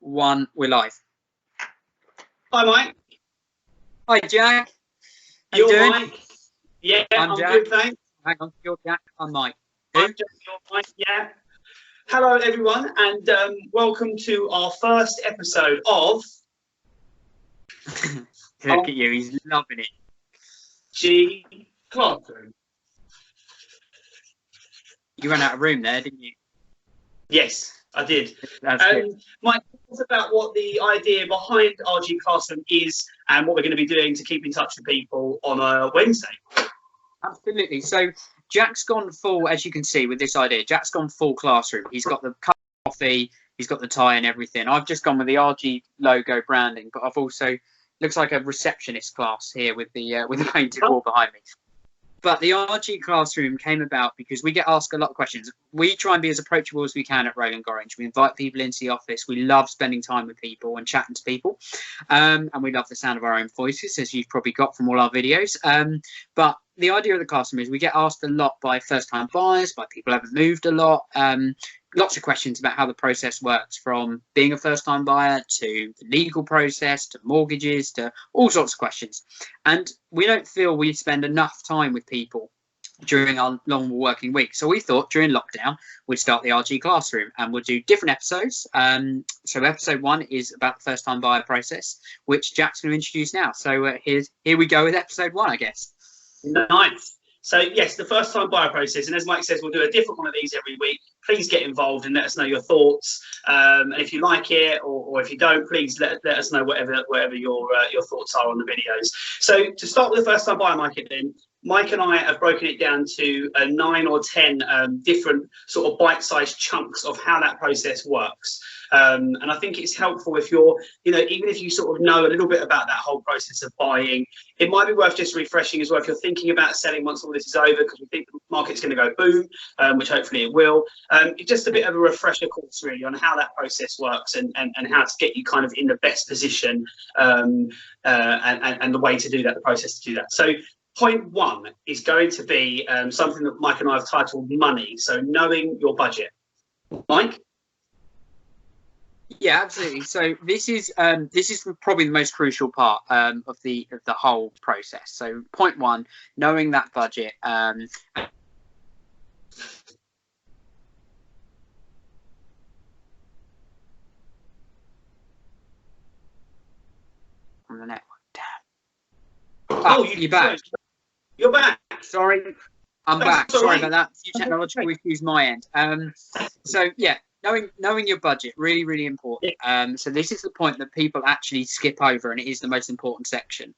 one, we're live. Hi, Mike. Hi, Jack. How You're you doing? Mike. Yeah, I'm Jack. good, thanks. Hang on, you're Jack. I'm Mike. I'm just your Mike, yeah. Hello, everyone, and welcome to our first episode of Look at you, he's loving it. G Classroom. You ran out of room there, didn't you? Yes, I did. That's good. Mike, tell us about what the idea behind RG Classroom is and what we're going to be doing to keep in touch with people on a Wednesday. Absolutely. So Jack's gone full, as you can see with this idea, Jack's gone full classroom. He's got the cup of coffee, he's got the tie and everything. I've just gone with the RG logo branding, but I've also, looks like a receptionist class here with the painted wall behind me. But the RG Classroom came about because we get asked a lot of questions. We try and be as approachable as we can at Roland Gorringe. We invite people into the office. We love spending time with people and chatting to people. And we love the sound of our own voices, as you've probably got from all our videos. But the idea of the classroom is we get asked a lot by first-time buyers, by people who haven't moved a lot. Lots of questions about how the process works, from being a first-time buyer to the legal process to mortgages to all sorts of questions. And we don't feel we spend enough time with people during our long working week. So we thought during lockdown, we'd start the RG Classroom and we'll do different episodes. So episode 1 is about the first-time buyer process, which Jack's going to introduce now. So here we go with episode 1, I guess. Nice. So yes, the first time buyer process, and as Mike says, we'll do a different one of these every week. Please get involved and let us know your thoughts. And if you like it, or if you don't, please let us know whatever your thoughts are on the videos. So to start with the first time buyer market, then Mike and I have broken it down to 9 or 10 different sort of bite-sized chunks of how that process works. And I think it's helpful if you're, even if you sort of know a little bit about that whole process of buying, it might be worth just refreshing as well if you're thinking about selling once all this is over, because we think the market's going to go boom, which hopefully it will. It's just a bit of a refresher course really on how that process works and how to get you kind of in the best position and the way to do that, the process to do that. So point 1 is going to be something that Mike and I have titled money. So knowing your budget. Mike? Yeah, absolutely. So this is probably the most crucial part of the whole process. So point 1, knowing that budget. On the network. Damn. Oh, you're back. You're back. Sorry, I'm back. Sorry Sorry about that. A few technological issues my end. So yeah. Knowing your budget, really, really important. So this is the point that people actually skip over, and it is the most important section.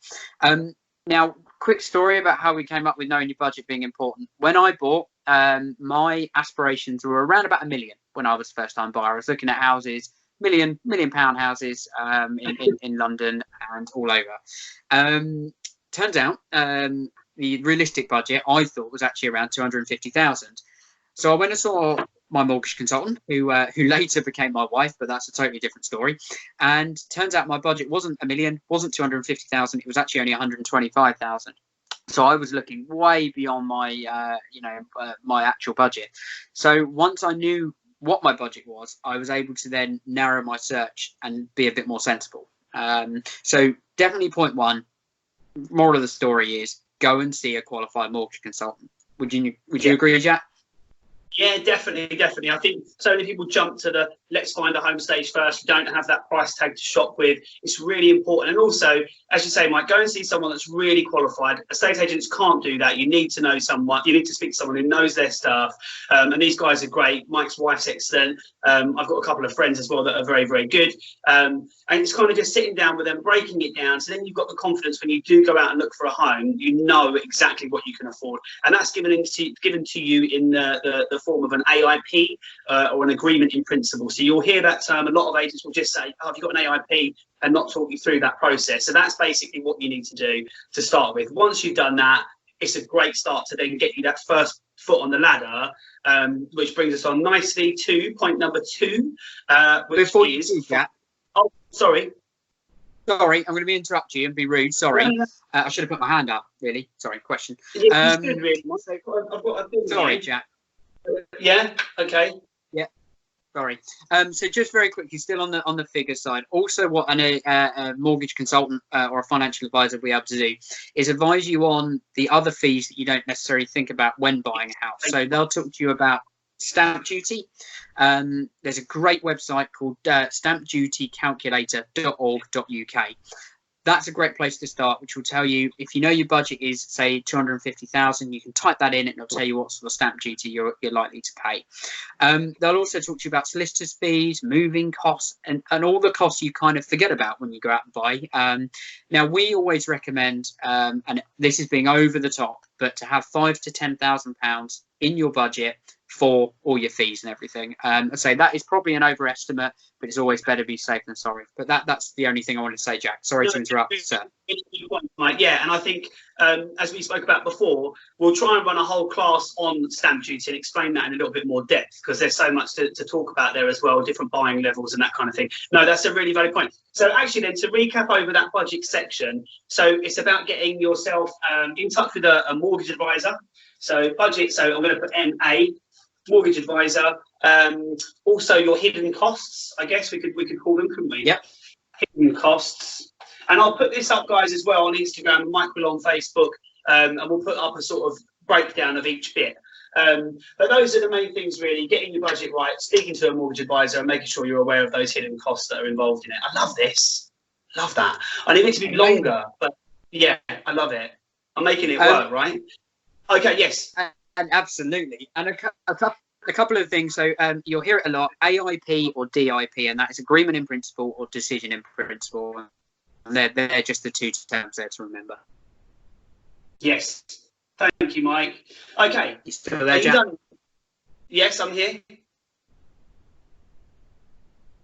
Now, quick story about how we came up with knowing your budget being important. When I bought, my aspirations were around about £1 million when I was first time buyer. I was looking at houses, £1 million houses in London and all over. Turns out the realistic budget I thought was actually around 250,000. So I went and saw my mortgage consultant, who later became my wife, but that's a totally different story. And turns out my budget wasn't £1 million, wasn't 250,000. It was actually only 125,000. So I was looking way beyond my, my actual budget. So once I knew what my budget was, I was able to then narrow my search and be a bit more sensible. So definitely point 1. Moral of the story is go and see a qualified mortgage consultant. Would you agree, Jack? Yeah, definitely. I think so many people jump to the let's find a home stage first. You don't have that price tag to shop with. It's really important. And also, as you say, Mike, go and see someone that's really qualified. Estate agents can't do that. You need to know someone. You need to speak to someone who knows their stuff. And these guys are great. Mike's wife's excellent. I've got a couple of friends as well that are very, very good. And it's kind of just sitting down with them, breaking it down. So then you've got the confidence when you do go out and look for a home, you know exactly what you can afford. And that's given to you in the form of an AIP or an agreement in principle. So you'll hear that term. A lot of agents will just say, oh, have you got an AIP, and not talk you through that process. So that's basically what you need to do to start with. Once you've done that, it's a great start to then get you that first foot on the ladder, which brings us on nicely to point number 2, which Before is... you do that, oh, sorry. Sorry, I'm going to interrupt you and be rude. Sorry. I should have put my hand up, really. Sorry, question. Yeah, really. Sorry, Jack. Yeah, okay. Yeah. Sorry. So just very quickly, still on the figure side. Also, what a mortgage consultant or a financial advisor will be able to do is advise you on the other fees that you don't necessarily think about when buying a house. So they'll talk to you about stamp duty. There's a great website called stampdutycalculator.org.uk. That's a great place to start, which will tell you if you know your budget is, say, 250,000, you can type that in and it'll tell you what sort of stamp duty you're likely to pay. They'll also talk to you about solicitors' fees, moving costs, and all the costs you kind of forget about when you go out and buy. Now, we always recommend, and this is being over the top, but to have £5,000 to £10,000 in your budget for all your fees and everything. I say that is probably an overestimate, but it's always better to be safe than sorry. But that's the only thing I want to say, Jack. Sorry to interrupt, sir. Yeah, and I think as we spoke about before, we'll try and run a whole class on stamp duty and explain that in a little bit more depth, because there's so much to talk about there as well, different buying levels and that kind of thing. No, that's a really valid point. So actually then, to recap over that budget section, so it's about getting yourself in touch with a mortgage advisor. So budget, so I'm going to put MA, mortgage advisor. Also your hidden costs, I guess we could call them, couldn't we? Yep. Hidden costs. And I'll put this up, guys, as well on Instagram, Mike will on Facebook, and we'll put up a sort of breakdown of each bit. But those are the main things, really: getting your budget right, speaking to a mortgage advisor, and making sure you're aware of those hidden costs that are involved in it. I love this. Love that. I need it to be longer, but yeah, I love it. I'm making it work, right? Okay, yes. And absolutely. And a couple of things. So you'll hear it a lot: AIP or DIP, and that is agreement in principle or decision in principle. And they're just the two terms there to remember. Yes. Thank you, Mike. Okay. You still there, Jack? Yes, I'm here.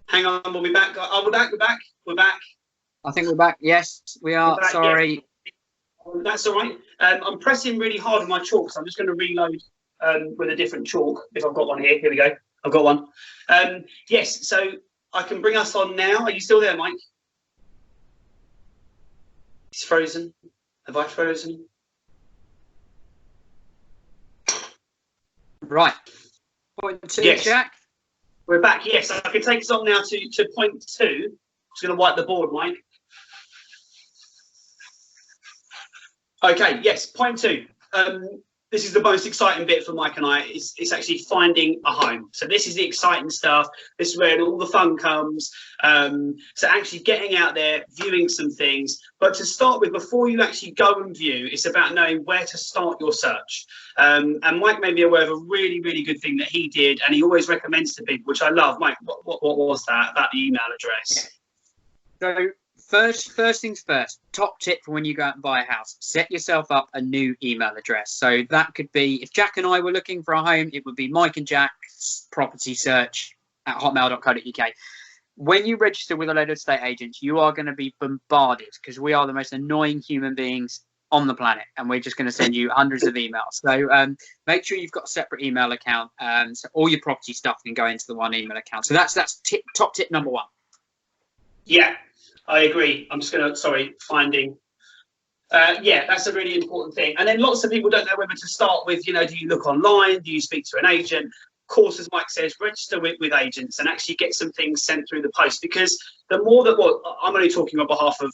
Hang on, we'll be back. Oh, we're back. We're back. I think we're back. Yes, we are. Back, sorry. Yeah. That's all right. I'm pressing really hard on my chalk, so I'm just going to reload with a different chalk if I've got one here. Here we go. I've got one. Yes, so I can bring us on now. Are you still there, Mike? It's frozen. Have I frozen? Right. Point two, yes. Jack. We're back. Yes, I can take us on now to point two. I'm just going to wipe the board, Mike. Okay, yes, point two. This is the most exciting bit for Mike and I. It's actually finding a home. So this is the exciting stuff. This is where all the fun comes. So actually getting out there, viewing some things. But to start with, before you actually go and view, it's about knowing where to start your search. And Mike made me aware of a really, really good thing that he did, and he always recommends to people, which I love. Mike, what was that about the email address? So First things first, top tip for when you go out and buy a house: set yourself up a new email address. So that could be, if Jack and I were looking for a home, it would be Mike and Jack's property search at hotmail.co.uk. When you register with a load of estate agents, you are going to be bombarded, because we are the most annoying human beings on the planet, and we're just going to send you hundreds of emails. So make sure you've got a separate email account, so all your property stuff can go into the one email account. So that's top tip number one. Yeah. I agree. I'm just going to, finding. Yeah, that's a really important thing. And then lots of people don't know whether to start with, do you look online? Do you speak to an agent? Of course, as Mike says, register with agents and actually get some things sent through the post, because the more that, I'm only talking on behalf of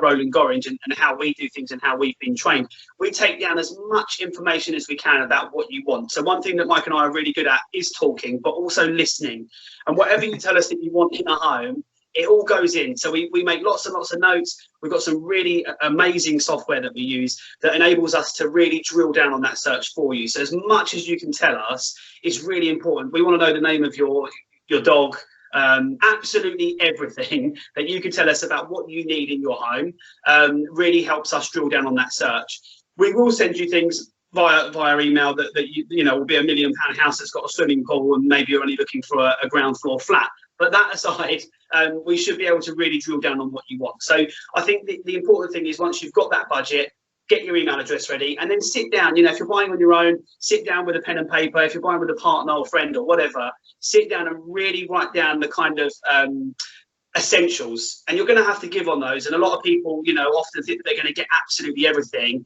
Roland Gorringe and how we do things and how we've been trained. We take down as much information as we can about what you want. So one thing that Mike and I are really good at is talking, but also listening. And whatever you tell us that you want in a home, it all goes in. So we make lots and lots of notes. We've got some really amazing software that we use that enables us to really drill down on that search for you. So as much as you can tell us is really important. We want to know the name of your dog, absolutely everything that you can tell us about what you need in your home really helps us drill down on that search. We will send you things via email that will be £1 million house that's got a swimming pool, and maybe you're only looking for a ground floor flat. But that aside, we should be able to really drill down on what you want. So I think the important thing is, once you've got that budget, get your email address ready, and then sit down. If you're buying on your own, sit down with a pen and paper. If you're buying with a partner or friend or whatever, sit down and really write down the kind of essentials. And you're going to have to give on those. And a lot of people, often think they're going to get absolutely everything.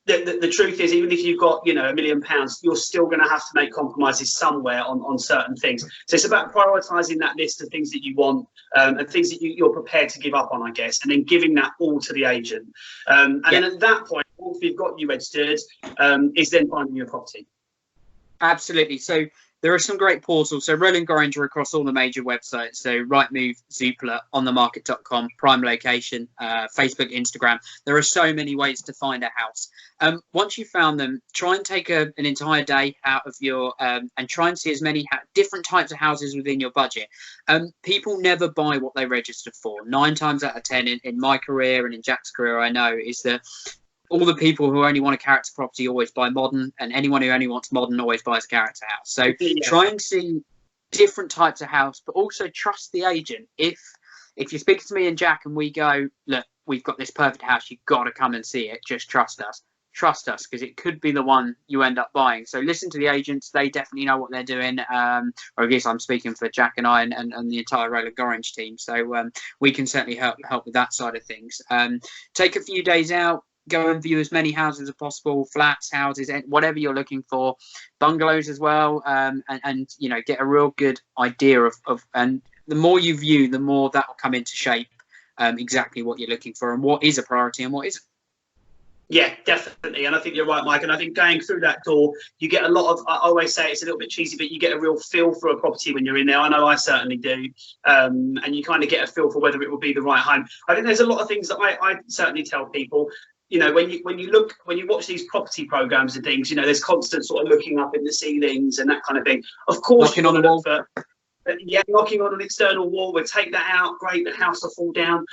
the truth is, even if you've got, you know, £1 million, you're still going to have to make compromises somewhere on certain things. So it's about prioritising that list of things that you want, and things that you're prepared to give up on, I guess, and then giving that all to the agent. And then at that point, once we've got you registered, is then finding your property. Absolutely. So there are some great portals. So Roland Gorringe are across all the major websites. So Rightmove, Zoopla, onthemarket.com, Prime Location, Facebook, Instagram. There are so many ways to find a house. Once you've found them, try and take an entire day out of your and try and see as many different types of houses within your budget. People never buy what they registered for. 9 times out of 10 in my career and in Jack's career, I know, is that all the people who only want a character property always buy modern, and anyone who only wants modern always buys a character house. So try and see different types of house, but also trust the agent. If you're speaking to me and Jack and we go, look, we've got this perfect house, you've got to come and see it, just trust us. Trust us, because it could be the one you end up buying. So listen to the agents. They definitely know what they're doing. Or I guess I'm speaking for Jack and I and the entire Roland Gorringe team. So we can certainly help with that side of things. Take a few days out. Go and view as many houses as possible, flats, houses, whatever you're looking for, bungalows as well, and you know, get a real good idea of and the more you view, the more that will come into shape, exactly what you're looking for and what is a priority and what isn't. Yeah, definitely. And I think you're right, Mike. And I think going through that door, you get a lot of, I always say it's a little bit cheesy, but you get a real feel for a property when you're in there. I know I certainly do. And you kind of get a feel for whether it will be the right home. I think there's a lot of things that I certainly tell people. You know, when you watch these property programs and things, you know, there's constant sort of looking up in the ceilings and that kind of thing. Of course, knocking on the wall. Knocking on an external wall. We'll take that out. Great, the house will fall down.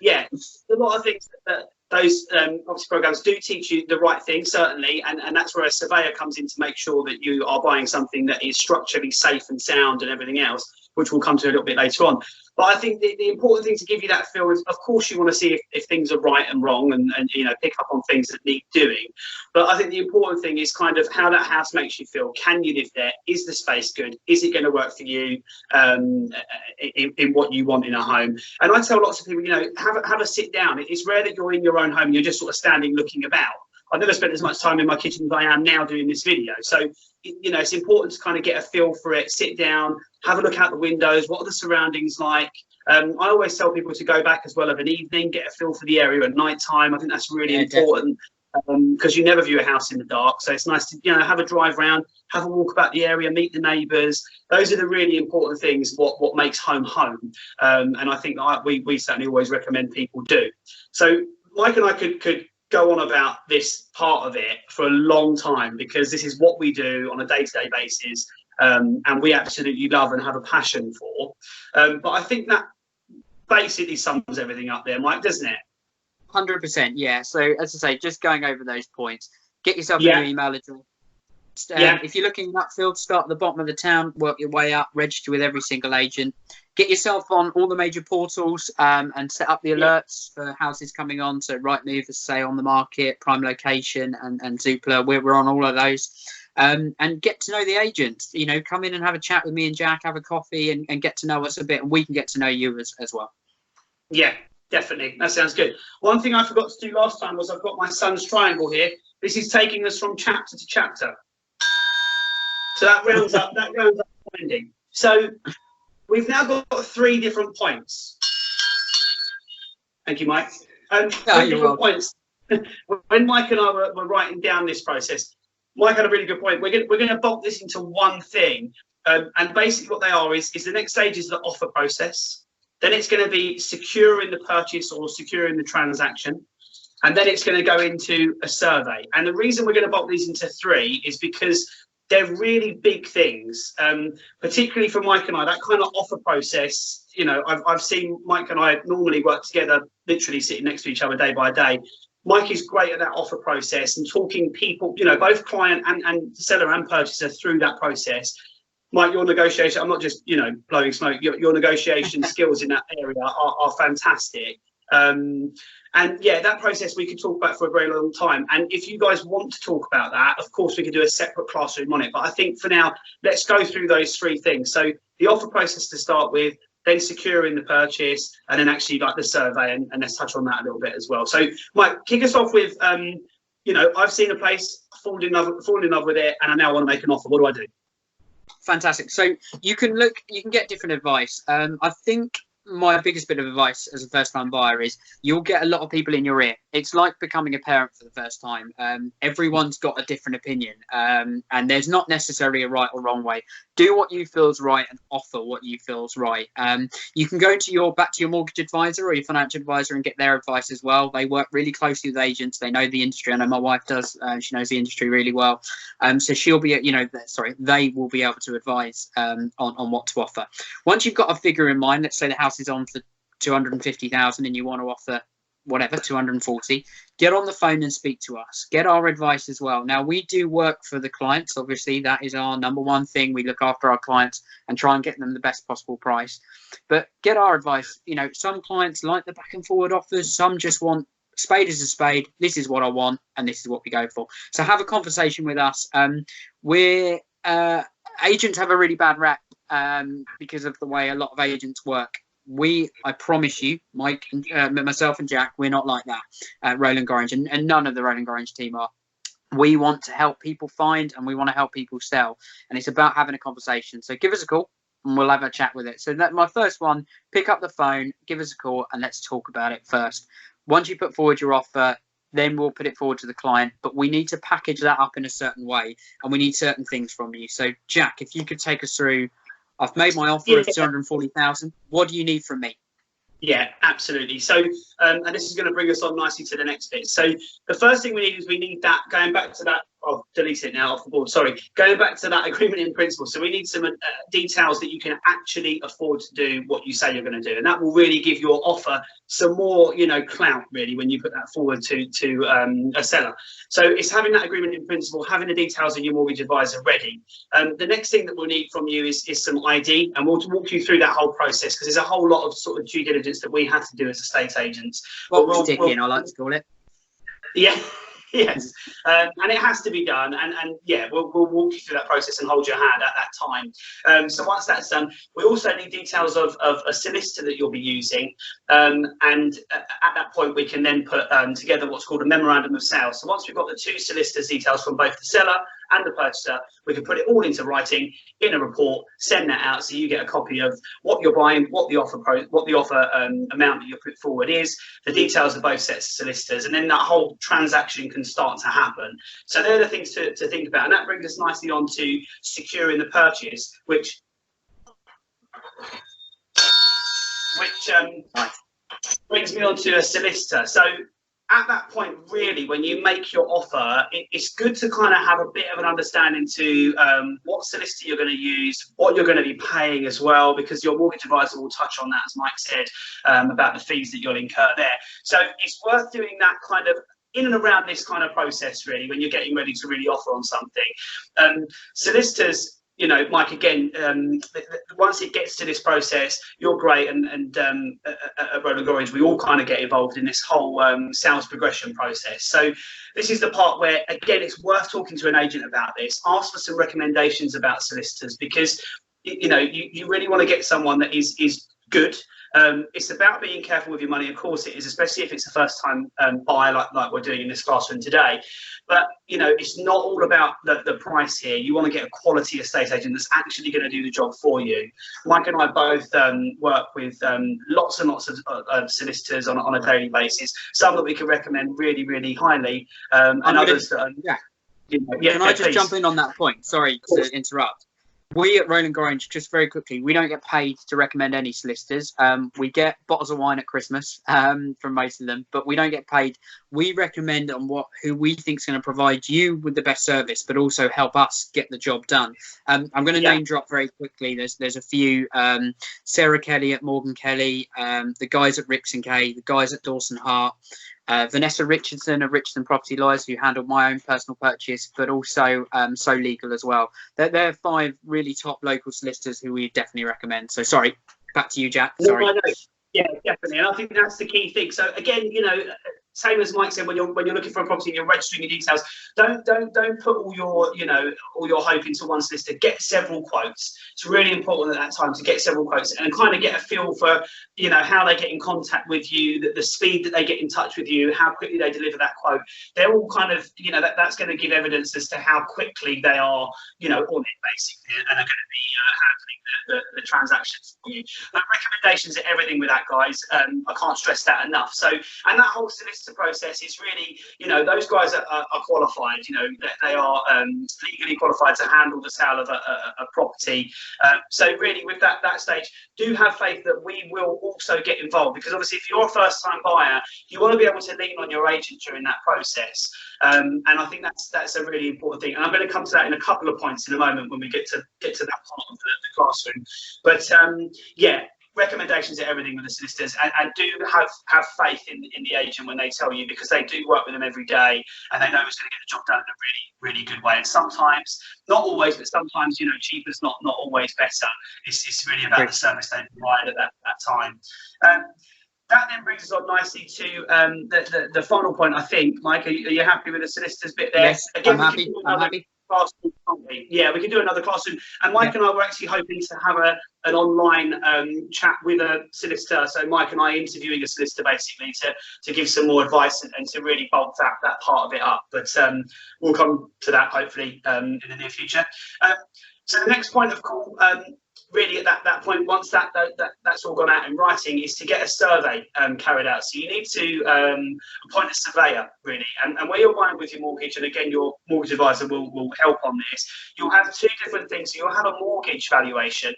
Yeah, a lot of things that those property programs do teach you the right thing, certainly, and that's where a surveyor comes in to make sure that you are buying something that is structurally safe and sound and everything else, which we'll come to a little bit later on. But I think the important thing to give you that feel is, of course, you want to see if things are right and wrong and you know, pick up on things that need doing. But I think the important thing is kind of how that house makes you feel. Can you live there? Is the space good? Is it going to work for you in what you want in a home? And I tell lots of people, you know, have a sit down. It's rare that you're in your own home and you're just sort of standing looking about. I've never spent as much time in my kitchen as I am now doing this video. So, you know, it's important to kind of get a feel for it, sit down, have a look out the windows. What are the surroundings like? I always tell people to go back as well of an evening, get a feel for the area at night time. I think that's really important because you never view a house in the dark. So it's nice to, you know, have a drive around, have a walk about the area, meet the neighbours. Those are the really important things, what makes home home. And I think we certainly always recommend people do. So Mike and I could go on about this part of it for a long time because this is what we do on a day-to-day basis, and we absolutely love and have a passion for. But I think that basically sums everything up there, Mike, doesn't it? 100%, yeah. So as I say, just going over those points, get yourself a new email address. If you're looking in that field, start at the bottom of the town, work your way up, register with every single agent, get yourself on all the major portals and set up the alerts for houses coming on. So Rightmove, as say, On the Market, Prime Location and Zoopla, we're on all of those. And get to know the agents. You know, come in and have a chat with me and Jack, have a coffee and get to know us a bit, and we can get to know you as well. Yeah, definitely. That sounds good. One thing I forgot to do last time was I've got my son's triangle here. This is taking us from chapter to chapter. So that rounds up ending. So we've now got 3 different points. Thank you, Mike. 3 different points. When Mike and I were writing down this process, Mike had a really good point. We're going to bulk this into one thing. And basically what they are is the next stage is the offer process. Then it's going to be securing the purchase or securing the transaction. And then it's going to go into a survey. And the reason we're going to bulk these into 3 is because they're really big things, particularly for Mike and I. That kind of offer process, you know, I've seen Mike and I normally work together, literally sitting next to each other day by day. Mike is great at that offer process and talking people, you know, both client and seller and purchaser through that process. Mike, your negotiation, I'm not just, you know, blowing smoke, your negotiation skills in that area are fantastic. And yeah, that process we could talk about for a very long time. And if you guys want to talk about that, of course, we could do a separate classroom on it. But I think for now, let's go through those 3 things. So the offer process to start with, then securing the purchase, and then actually like the survey. And let's touch on that a little bit as well. So Mike, kick us off with I've seen a place, fallen in love with it, and I now want to make an offer. What do I do? Fantastic. So you can get different advice. I think my biggest bit of advice as a first-time buyer is you'll get a lot of people in your ear. It's like becoming a parent for the first time. Everyone's got a different opinion, and there's not necessarily a right or wrong way. Do what you feel is right and offer what you feel is right. You can go to back to your mortgage advisor or your financial advisor and get their advice as well. They work really closely with agents. They know the industry. I know my wife does. She knows the industry really well. So she'll be, they will be able to advise on what to offer. Once you've got a figure in mind, let's say the house is on for 250,000 and you want to offer whatever 240, get on the phone and speak to us. Get our advice as well. Now, we do work for the clients. Obviously, that is our number one thing. We look after our clients and try and get them the best possible price. But get our advice. Some clients like the back and forward offers. Some just want spade is a spade. This is what I want, and this is what we go for. So have a conversation with us. Agents have a really bad rap because of the way a lot of agents work. I promise you, Mike, myself and Jack, we're not like that at Roland Gorringe, and none of the Roland Gorringe team are. We want to help people find, and we want to help people sell, and it's about having a conversation. So give us a call and we'll have a chat with it. So that my first one, pick up the phone, give us a call, and let's talk about it first. Once you put forward your offer, then we'll put it forward to the client, but we need to package that up in a certain way, and we need certain things from you. So Jack, if you could take us through, I've made my offer of 240,000. What do you need from me? Yeah, absolutely. So, and this is going to bring us on nicely to the next bit. So the first thing we need that, going back to that, I'll delete it now off the board, sorry. Going back to that agreement in principle. So we need some details that you can actually afford to do what you say you're going to do. And that will really give your offer some more, clout, really, when you put that forward to a seller. So it's having that agreement in principle, having the details of your mortgage advisor ready. The next thing that we'll need from you is some ID, and we'll walk you through that whole process, because there's a whole lot of sort of due diligence that we have to do as estate agents. Box ticking, I like to call it. Yeah. Yes, and it has to be done, and yeah, we'll walk you through that process and hold your hand at that time. So once that's done, we also need details of a solicitor that you'll be using, and at that point we can then put together what's called a memorandum of sale. So once we've got the two solicitors' details from both the seller and the purchaser, we can put it all into writing in a report, send that out, so you get a copy of what you're buying, what the offer amount that you put forward is, the details of both sets of solicitors, and then that whole transaction can start to happen. So they're the things to think about, and that brings us nicely on to securing the purchase, which brings me on to a solicitor. So at that point, really, when you make your offer, it's good to kind of have a bit of an understanding to what solicitor you're going to use, what you're going to be paying as well, because your mortgage advisor will touch on that, as Mike said, about the fees that you'll incur there. So it's worth doing that kind of in and around this kind of process, really, when you're getting ready to really offer on something. Solicitors, Mike, again, once it gets to this process, you're great, and at Roland Gorringe, we all kind of get involved in this whole sales progression process. So this is the part where, again, it's worth talking to an agent about this. Ask for some recommendations about solicitors, because you really want to get someone that is good. It's about being careful with your money, of course it is, especially if it's a first-time buyer like we're doing in this classroom today. But it's not all about the price here. You want to get a quality estate agent that's actually going to do the job for you. Mike and I both work with lots and lots of solicitors on a daily basis. Some that we can recommend really, really highly, and others that are. Can I just jump in on that point? Sorry to interrupt. We at Roland Gorringe, just very quickly, we don't get paid to recommend any solicitors. We get bottles of wine at Christmas from most of them, but we don't get paid. We recommend on who we think is going to provide you with the best service, but also help us get the job done. I'm going to name drop very quickly. There's a few: Sarah Kelly at Morgan Kelly, the guys at Rix and Kay, the guys at Dawson Hart. Vanessa Richardson of Richardson Property Lawyers, who handled my own personal purchase, but also So Legal as well. They're 5 really top local solicitors who we definitely recommend. So sorry, back to you, Jack. Sorry. No, yeah, definitely. And I think that's the key thing. So again, same as Mike said, when you're looking for a property and you're registering your details, don't put all your all your hope into one solicitor. Get several quotes. It's really important at that time to get several quotes and kind of get a feel for how they get in contact with you, the speed that they get in touch with you, how quickly they deliver that quote. They're all kind of that's going to give evidence as to how quickly they are on it basically, and are going to be handling the transactions for you. Recommendations are everything with that, guys. I can't stress that enough. So, and that whole solicitor process is really, those guys are qualified. They are legally qualified to handle the sale of a property. So really, with that stage, do have faith that we will also get involved, because obviously, if you're a first-time buyer, you want to be able to lean on your agent during that process. And I think that's a really important thing. And I'm going to come to that in a couple of points in a moment when we get to that part of the classroom. But yeah. Recommendations are everything with the solicitors, and do have faith in the agent when they tell you, because they do work with them every day and they know it's going to get the job done in a really, really good way. And sometimes, not always, but sometimes, cheaper is not always better. It's really about the service they provide at that time. That then brings us on nicely to the final point, I think. Mike, are you happy with the solicitors bit there? Yes, again, I'm happy. Classroom, yeah, we can do another classroom. And Mike and I were actually hoping to have an online chat with a solicitor. So Mike and I interviewing a solicitor basically to give some more advice and to really bulk that part of it up. But we'll come to that hopefully in the near future. So the next point of call, really at that point, once that's all gone out in writing, is to get a survey carried out. So you need to appoint a surveyor, really. And where you're buying with your mortgage, and again, your mortgage advisor will help on this, you'll have two different things. So you'll have a mortgage valuation,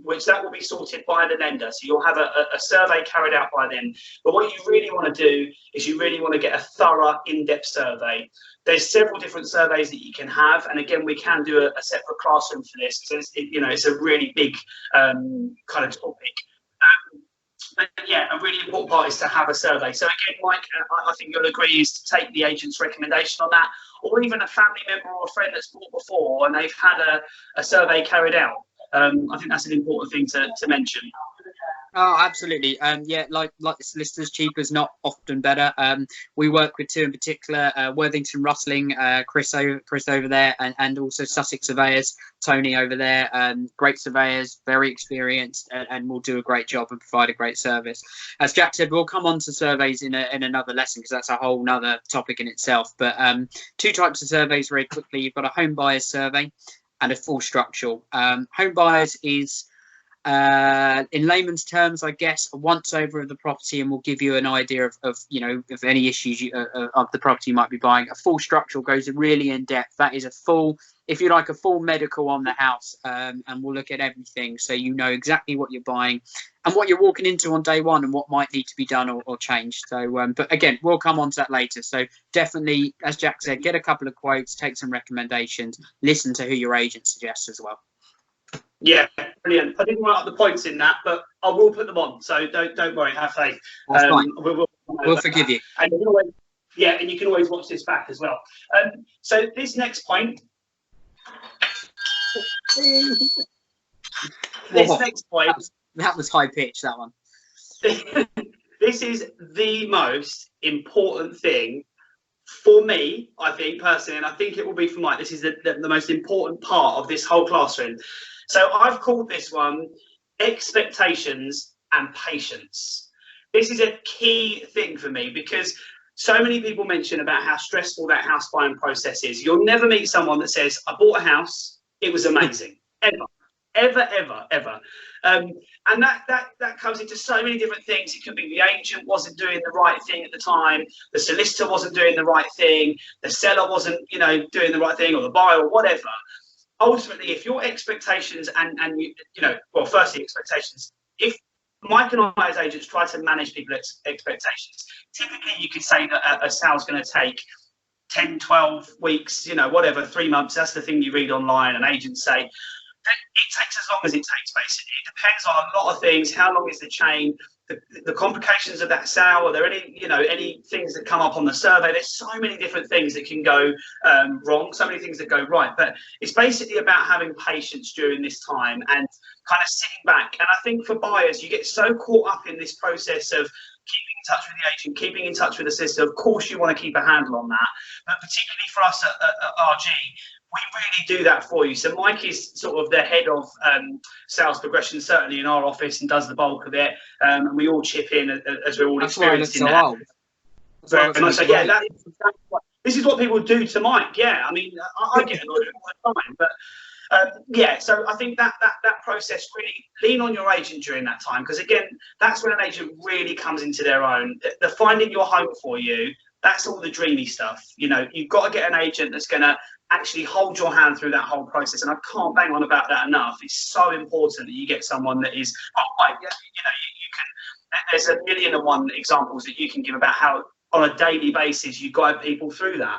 which that will be sorted by the lender. So you'll have a survey carried out by them. But what you really want to do is you really want to get a thorough, in-depth survey. There's several different surveys that you can have, and again, we can do a separate classroom for this, because it's a really big kind of topic. But yeah, a really important part is to have a survey. So again, Mike, I think you'll agree, is to take the agent's recommendation on that, or even a family member or a friend that's bought before and they've had a survey carried out. I think that's an important thing to mention. Oh, absolutely. Yeah, like the solicitors, cheaper is not often better. We work with two in particular, Worthington Rustling, Chris over there, and also Sussex Surveyors, Tony over there. Great surveyors, very experienced, and will do a great job and provide a great service. As Jack said, we'll come on to surveys in another lesson, because that's a whole nother topic in itself. But two types of surveys very quickly. You've got a home buyers survey and a full structural. Home buyers is, in layman's terms, I guess, a once over of the property, and will give you an idea of any issues of the property you might be buying. A full structural goes really in depth. That is a full, if you like, a full medical on the house, and we'll look at everything, so you know exactly what you're buying and what you're walking into on day one, and what might need to be done or changed. So, but again, we'll come on to that later. So definitely, as Jack said, get a couple of quotes, take some recommendations, listen to who your agent suggests as well. Yeah, brilliant. I didn't write up the points in that, but I will put them on. So don't worry, have faith. That's fine. We'll forgive you. And you can always, and you can always watch this back as well. So this next point. That was high pitch, that one. This is the most important thing for me, I think, personally, and I think it will be for Mike. This is the most important part of this whole classroom. So I've called this one expectations and patience. This is a key thing for me, because so many people mention about how stressful that house buying process is. You'll never meet someone that says, I bought a house, it was amazing. Ever. And that comes into so many different things. It could be the agent wasn't doing the right thing at the time, the solicitor wasn't doing the right thing, the seller wasn't doing the right thing, or the buyer, or whatever. Ultimately, if your expectations firstly, expectations, if Mike and I as agents try to manage people's expectations, typically you could say that a sale's going to take 10, 12 weeks, whatever, 3 months. That's the thing you read online, and agents say. It takes as long as it takes, basically. It depends on a lot of things. How long is the chain? the complications of that sale? Are there any, you know, any things that come up on the survey? There's so many different things that can go wrong, so many things that go right. But it's basically about having patience during this time and kind of sitting back. And I think for buyers, you get so caught up in this process of keeping in touch with the agent, keeping in touch with the solicitor. Of course, you want to keep a handle on that. But particularly for us at RG, we really do that for you. So Mike is sort of the head of sales progression, certainly in our office, and does the bulk of it. And we all chip in as we're all experienced in that. So yeah, this is what people do to Mike. Yeah, I mean, I get annoyed all the time, but yeah. So I think that process, really lean on your agent during that time, because again, that's when an agent really comes into their own. The finding your home for you, that's all the dreamy stuff. You know, you've got to get an agent that's going to actually hold your hand through that whole process, and I can't bang on about that enough. It's so important that you get someone that is, you know, you can. There's 1,000,001 examples that you can give about how on a daily basis you guide people through that.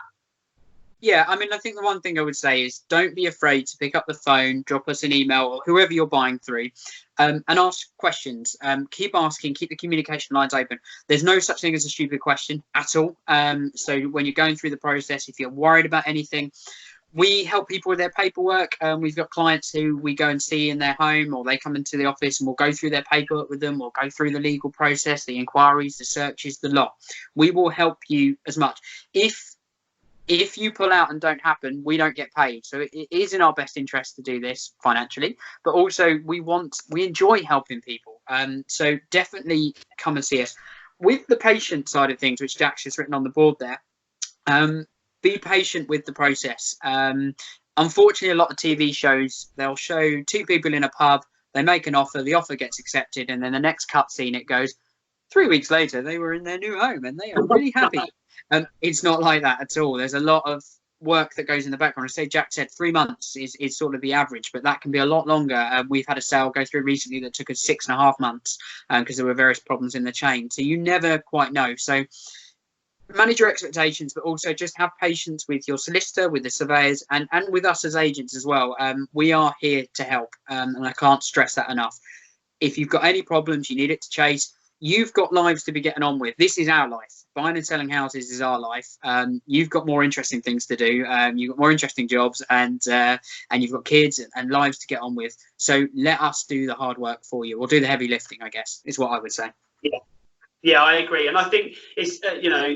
Yeah, I mean, I think the one thing I would say is don't be afraid to pick up the phone, drop us an email, or whoever you're buying through, and ask questions. Keep asking, keep the communication lines open. There's no such thing as a stupid question at all. So when you're going through the process, if you're worried about anything, we help people with their paperwork. We've got clients who we go and see in their home, or they come into the office and we'll go through their paperwork with them. We'll go through the legal process, the inquiries, the searches, the lot. We will help you as much. If you pull out and don't happen, we don't get paid. So it is in our best interest to do this financially, but also we enjoy helping people. So definitely come and see us. With the patient side of things, which Jack's just written on the board there, be patient with the process. Unfortunately, a lot of TV shows, they'll show two people in a pub, they make an offer, the offer gets accepted, and then the next cut scene, it goes, 3 weeks later, they were in their new home and they are really happy. It's not like that at all. There's a lot of work that goes in the background. I say Jack said 3 months is sort of the average, but that can be a lot longer. We've had a sale go through recently that took us 6.5 months because there were various problems in the chain. So you never quite know. So manage your expectations, but also just have patience with your solicitor, with the surveyors, and with us as agents as well. We are here to help, and I can't stress that enough. If you've got any problems, you need it to chase, you've got lives to be getting on with. This is our life. Buying and selling houses is our life. You've got more interesting things to do. You've got more interesting jobs, and you've got kids and lives to get on with. So let us do the hard work for you, or do the heavy lifting, I guess, is what I would say. Yeah, I agree. And I think it's, you know,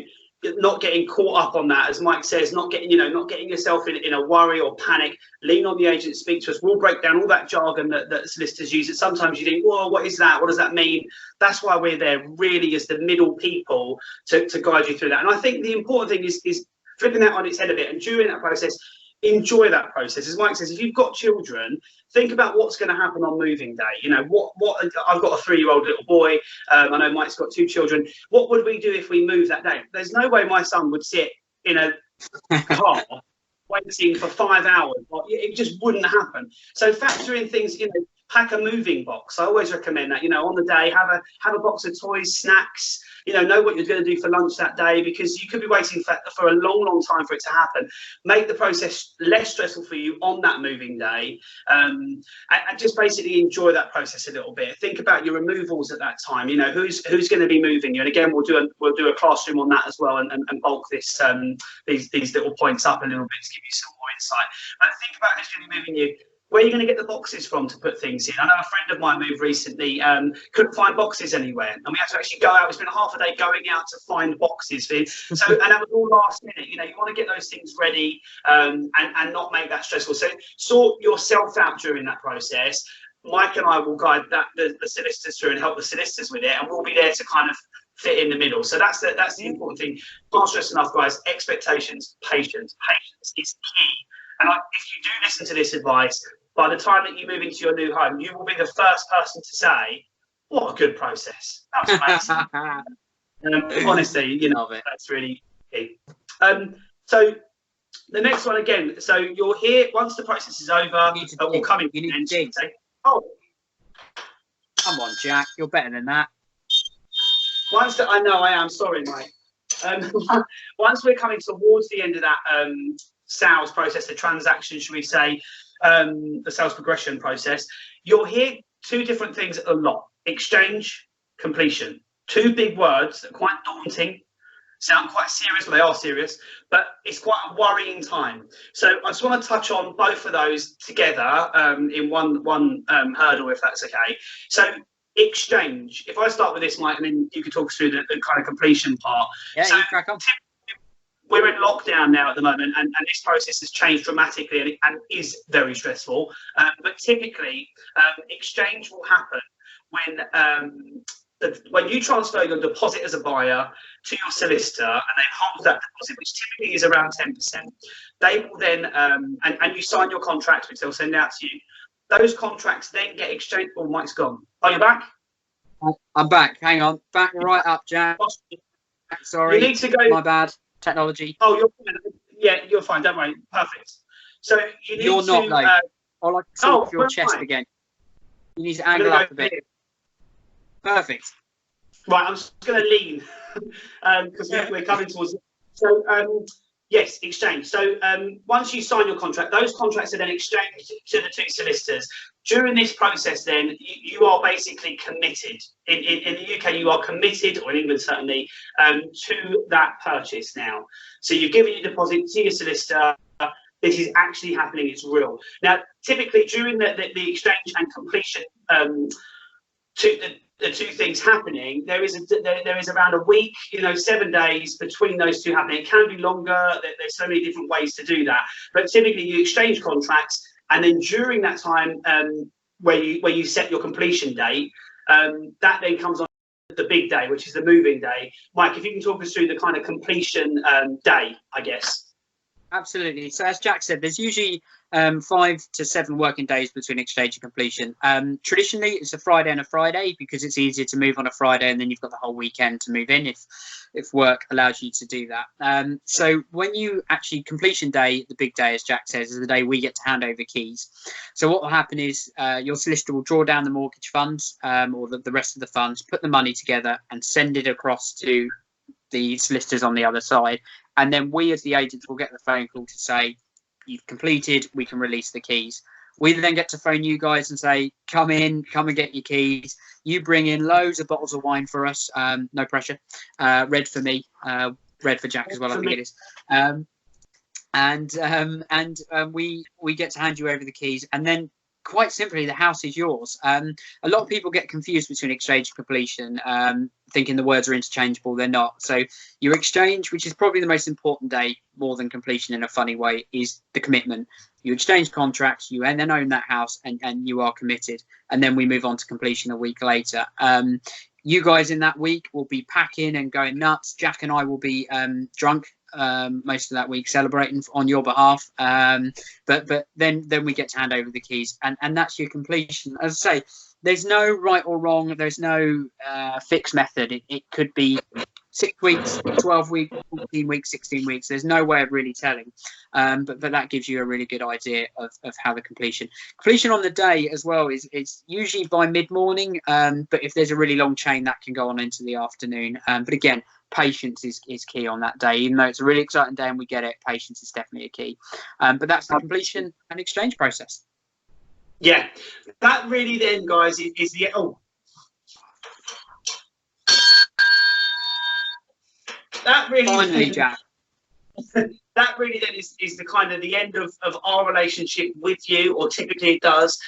not getting caught up on that, as Mike says, not getting yourself in a worry or panic. Lean on the agent, speak to us. We'll break down all that jargon that solicitors use. And sometimes you think, well, what is that? What does that mean? That's why we're there, really, as the middle people to guide you through that. And I think the important thing is flipping that on its head a bit. And during that process, enjoy that process. As Mike says, if you've got children, think about what's going to happen on moving day. You know, what I've got a 3-year-old little boy. I know Mike's got 2 children. What would we do if we moved that day? There's no way my son would sit in a car waiting for 5 hours. It just wouldn't happen. So factor in things, you know, pack a moving box. I always recommend that, you know, on the day, have a box of toys, snacks, you know what you're going to do for lunch that day, because you could be waiting for a long time for it to happen. Make the process less stressful for you on that moving day, and just basically enjoy that process a little bit. Think about your removals at that time. You know, who's going to be moving you, and again, we'll do a classroom on that as well, and bulk this these little points up a little bit to give you some more insight. But think about who's going to be moving you. Where are you going to get the boxes from to put things in? I know a friend of mine moved recently, couldn't find boxes anywhere, and we had to actually go out. We spent half a day going out to find boxes for him. So, and that was all last minute. You know, you want to get those things ready and not make that stressful. So sort yourself out during that process. Mike and I will guide the solicitors through and help the solicitors with it, and we'll be there to kind of fit in the middle. So that's the important thing. Can't stress enough, guys. Expectations, patience is key. And if you do listen to this advice, by the time that you move into your new home, you will be the first person to say, what a good process. That was amazing. Honestly, you know, that's really key. So the next one again, so you're here, once the process is over, we'll come in and say, oh. Come on, Jack, you're better than that. I know I am, sorry, Mike. Once we're coming towards the end of that sales process, the transaction, should we say, the sales progression process, you'll hear 2 different things a lot: exchange, completion. Two big words that are quite daunting, sound quite serious, well, they are serious, but it's quite a worrying time. So I just want to touch on both of those together in one hurdle, if that's okay. So exchange. If I start with this, Mike, and then you can talk us through the kind of completion part. Yeah, so you crack on. We're in lockdown now at the moment, and this process has changed dramatically and is very stressful. But typically, exchange will happen when you transfer your deposit as a buyer to your solicitor and they hold that deposit, which typically is around 10%. They will then, and you sign your contracts, which they'll send out to you. Those contracts then get exchanged. Oh, Mike's gone. Are you back? I'm back. Hang on. Back right up, Jack. Sorry. You need to go. My bad. Technology. Oh, you're fine. Yeah, you're fine. Don't worry. Perfect. So you need You're not, to. though. I like to see your chest again. You need to angle up a bit. Perfect. Right, I'm just going to lean because we're coming towards. So yes, exchange. So once you sign your contract, those contracts are then exchanged to the two solicitors. During this process, then you are basically committed. In the UK, you are committed, or in England certainly, to that purchase now. So you've given your deposit to your solicitor. This is actually happening. It's real. Now, typically during the exchange and completion, the two things happening, there is around a week, 7 days between those two happening. It can be longer. There's so many different ways to do that. But typically, you exchange contracts, and then during that time, where you set your completion date, that then comes on the big day, which is the moving day. Mike, if you can talk us through the kind of completion day, I guess. Absolutely. So as Jack said, there's usually 5 to 7 working days between exchange and completion. Traditionally, it's a Friday and a Friday because it's easier to move on a Friday, and then you've got the whole weekend to move in if work allows you to do that. So when you actually completion day, the big day, as Jack says, is the day we get to hand over keys. So what will happen is your solicitor will draw down the mortgage funds or the rest of the funds, put the money together and send it across to the solicitors on the other side, and then we as the agents will get the phone call to say you've completed, we can release the keys. We then get to phone you guys and say come and get your keys. You bring in loads of bottles of wine for us, no pressure, red for me, red for Jack as well, I think it is, and we get to hand you over the keys, and then quite simply, the house is yours. A lot of people get confused between exchange and completion, thinking the words are interchangeable. They're not. So your exchange, which is probably the most important day, more than completion in a funny way, is the commitment. You exchange contracts, you then own that house, and you are committed. And then we move on to completion a week later. You guys in that week will be packing and going nuts. Jack and I will be drunk most of that week, celebrating on your behalf, but then we get to hand over the keys, and that's your completion. As I say, there's no right or wrong, there's no fixed method. It could be 6 weeks, 12 weeks, 14 weeks, 16 weeks. There's no way of really telling, but that gives you a really good idea of how the completion on the day as well is usually by mid-morning, but if there's a really long chain, that can go on into the afternoon, but again, patience is key on that day. Even though it's a really exciting day and we get it, patience is definitely a key. But that's the completion and exchange process. Yeah, that really then, guys, is the that really finally, Jack. That really then is the kind of the end of our relationship with you, or typically it does.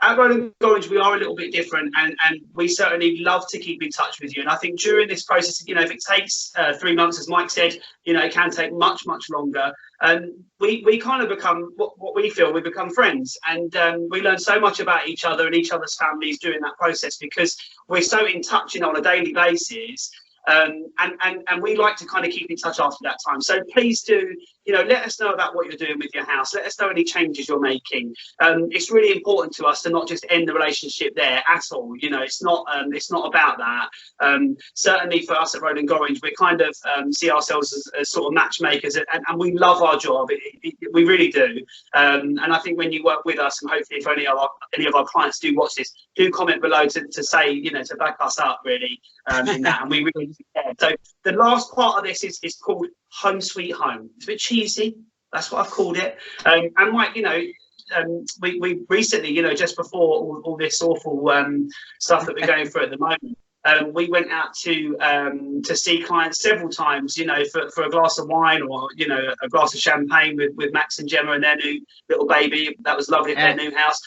At Roland Gorringe, we are a little bit different, and we certainly love to keep in touch with you. And I think during this process, if it takes 3 months, as Mike said, it can take much, much longer. We kind of become what we feel, we become friends, and we learn so much about each other and each other's families during that process, because we're so in touch on a daily basis. And we like to kind of keep in touch after that time. So please do, let us know about what you're doing with your house. Let us know any changes you're making. It's really important to us to not just end the relationship there at all. It's not about that. Certainly for us at Roland Gorringe, we kind of see ourselves as sort of matchmakers, and we love our job. We really do. And I think when you work with us, and hopefully if any of our clients do watch this, do comment below to say, to back us up really in that. And we really care. So the last part of this is called Home Sweet Home. It's a bit cheesy. That's what I've called it. And Mike, we recently, you know, just before all this awful stuff that we're going through at the moment, we went out to see clients several times, you know, for a glass of wine or, you know, a glass of champagne with Max and Gemma and their new little baby. That was lovely at their new house.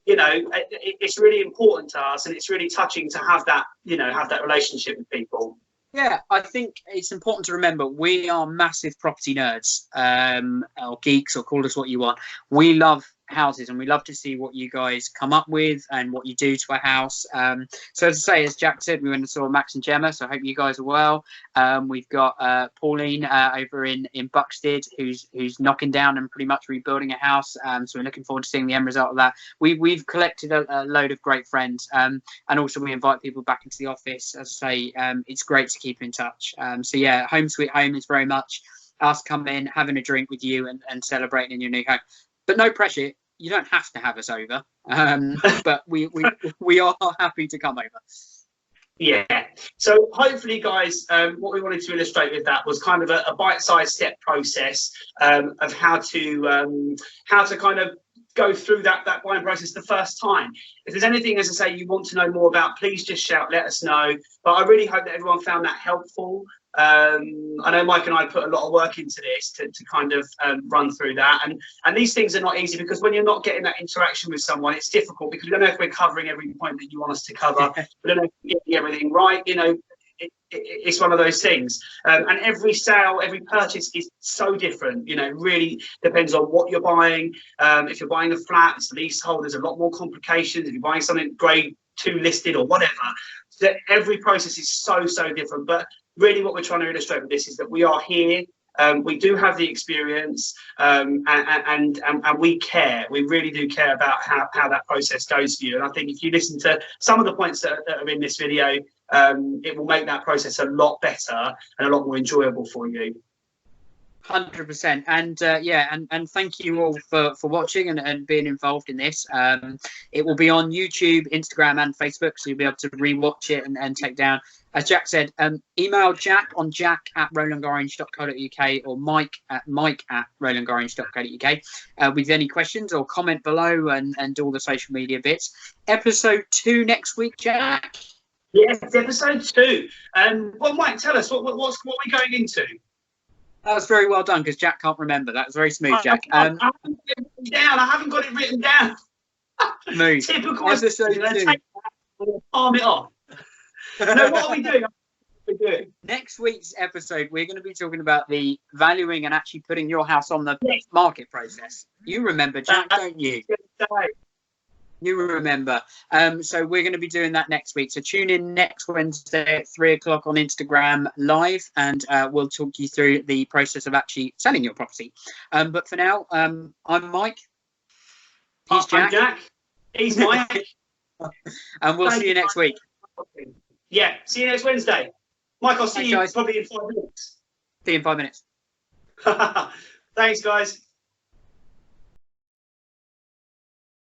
You know, it's really important to us, and it's really touching to have that, you know, have that relationship with people. Yeah, I think it's important to remember we are massive property nerds, or geeks, or call us what you want. We love houses, and we love to see what you guys come up with and what you do to a house. So as I say, as Jack said, we went and saw Max and Gemma, so I hope you guys are well. We've got Pauline over in Buxted, who's knocking down and pretty much rebuilding a house. So we're looking forward to seeing the end result of that. We've collected a load of great friends, and also we invite people back into the office. As I say, it's great to keep in touch. So yeah, Home Sweet Home is very much us coming in, having a drink with you and celebrating in your new home. But no pressure. You don't have to have us over, but we are happy to come over. Yeah. So hopefully, guys, what we wanted to illustrate with that was kind of a bite-sized step process of how to kind of go through that buying process the first time. If there's anything, as I say, you want to know more about, please just shout, let us know. But I really hope that everyone found that helpful. I know Mike and I put a lot of work into this to kind of run through that, and these things are not easy, because when you're not getting that interaction with someone, it's difficult, because we don't know if we're covering every point that you want us to cover. We don't know if we're getting everything right. You know, it's one of those things, and every sale, every purchase is so different. You know, it really depends on what you're buying. If you're buying a flat, it's leasehold, there's a lot more complications. If you're buying something grade 2 listed or whatever, so every process is so different. But really what we're trying to illustrate with this is that we are here, we do have the experience, and we care. We really do care about how that process goes for you. And I think if you listen to some of the points that are in this video, it will make that process a lot better and a lot more enjoyable for you. 100%. And yeah, and thank you all for watching and being involved in this. It will be on YouTube, Instagram and Facebook, so you'll be able to rewatch it and take down, as Jack said. Email Jack on jack@rolandorange.co.uk or mike@rolandorange.co.uk with any questions, or comment below and all the social media bits. Episode 2 next week, Jack. Yes, episode 2. Well, Mike, tell us what are we going into? That was very well done, because Jack can't remember. That was very smooth, Jack. I haven't got it written down. Smooth. Typical. Episode 2. Palm it off. No, what are we doing? Next week's episode, we're going to be talking about the valuing and actually putting your house on the market process. You remember, Jack, don't you? You remember. So we're going to be doing that next week. So tune in next Wednesday at 3 o'clock on Instagram live, and we'll talk you through the process of actually selling your property. But for now, I'm Mike. He's Jack. I'm Jack. He's Mike. And we'll see you next week. Yeah, see you next Wednesday. Mike, I'll see you guys probably in 5 minutes. See you in 5 minutes. Thanks, guys.